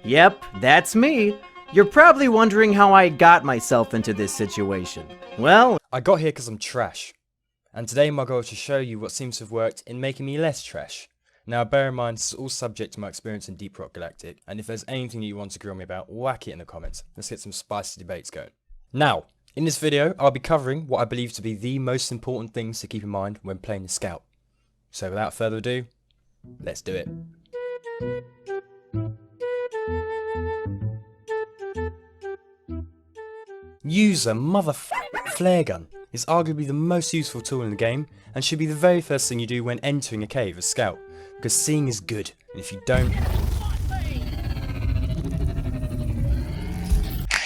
Yep, that's me. You're probably wondering how I got myself into this situation. Well, I got here because I'm trash. And today my goal is to show you what seems to have worked in making me less trash. Now bear in mind this is all subject to my experience in Deep Rock Galactic, and if there's anything that you want to grill me about, whack it in the comments. Let's get some spicy debates going. Now, in this video I'll be covering what I believe to be the most important things to keep in mind when playing the Scout. So without further ado, let's do it. Use a motherfucking flare gun is arguably the most useful tool in the game and should be the very first thing you do when entering a cave as Scout, because seeing is good, and if you don't... Hey,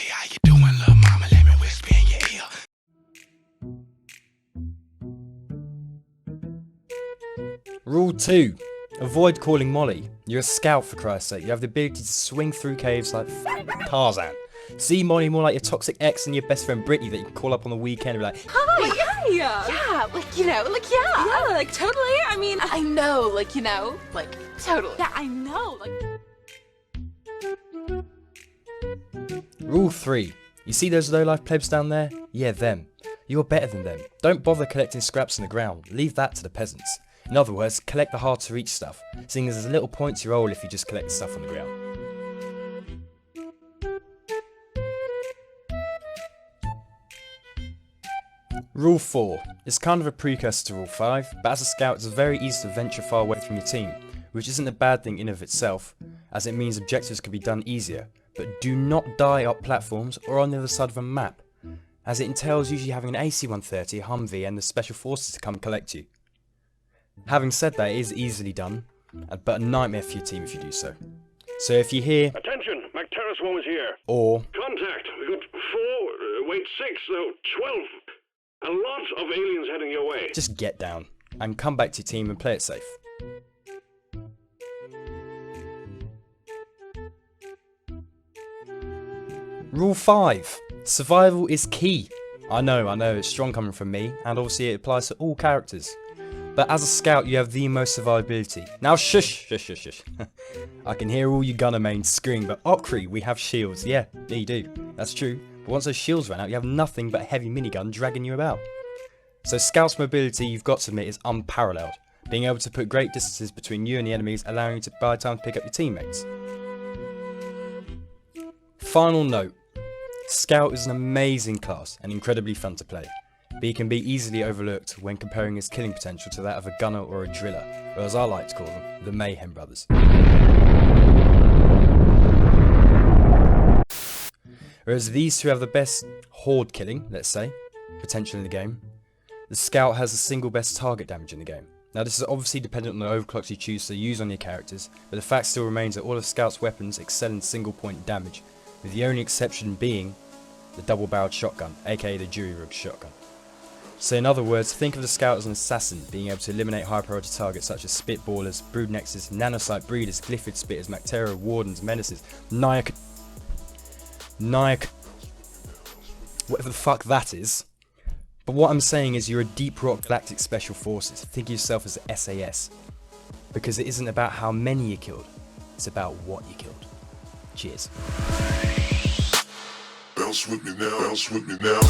how you doing, little mama? Let me whisper in your ear. Rule 2. Avoid calling Molly. You're a Scout, for Christ's sake. You have the ability to swing through caves like Tarzan. See Molly more like your toxic ex and your best friend Brittany that you can call up on the weekend and be like, Hi! Yeah, like, totally. I mean, I know, totally. Yeah, I know, Rule 3. You see those low-life plebs down there? Yeah, them. You're better than them. Don't bother collecting scraps on the ground. Leave that to the peasants. In other words, collect the hard-to-reach stuff, seeing as there's little points you roll if you just collect the stuff on the ground. Rule 4. It's kind of a precursor to Rule 5, but as a Scout it's very easy to venture far away from your team, which isn't a bad thing in of itself, as it means objectives can be done easier, but do not die up platforms or on the other side of a map, as it entails usually having an AC-130, Humvee and the Special Forces to come collect you. Having said that, it is easily done, but a nightmare for your team if you do so. So if you hear, "Attention, McTerrace One is here. or Contact. We got 6, no, 12. A lot of aliens heading your way." just get down, and come back to your team and play it safe. Rule 5. Survival is key. I know, it's strong coming from me, and obviously it applies to all characters. But as a Scout you have the most survivability. Now shush. I can hear all you gunner mains screaming, but Okri, we have shields. Yeah, you do, that's true. But once those shields run out you have nothing but a heavy minigun dragging you about. So Scout's mobility, you've got to admit, is unparalleled. Being able to put great distances between you and the enemies, allowing you to buy time to pick up your teammates. Final note. Scout is an amazing class and incredibly fun to play, but he can be easily overlooked when comparing his killing potential to that of a gunner or a driller, or as I like to call them, the Mayhem Brothers. Whereas these two have the best horde killing, let's say, potential in the game, the Scout has the single best target damage in the game. Now this is obviously dependent on the overclocks you choose to use on your characters, but the fact still remains that all of Scout's weapons excel in single point damage, with the only exception being the double-barreled shotgun, aka the jury-rig shotgun. So in other words, think of the Scout as an assassin, being able to eliminate high-priority targets such as Spitballers, Broodnexes, Nanocyte Breeders, Glyphid Spitters, Mactera, Wardens, Menaces, Nyack, whatever the fuck that is. But what I'm saying is you're a Deep Rock Galactic Special Forces. Think of yourself as the SAS. Because it isn't about how many you killed, it's about what you killed. Cheers. Bounce with me now, bounce with me now.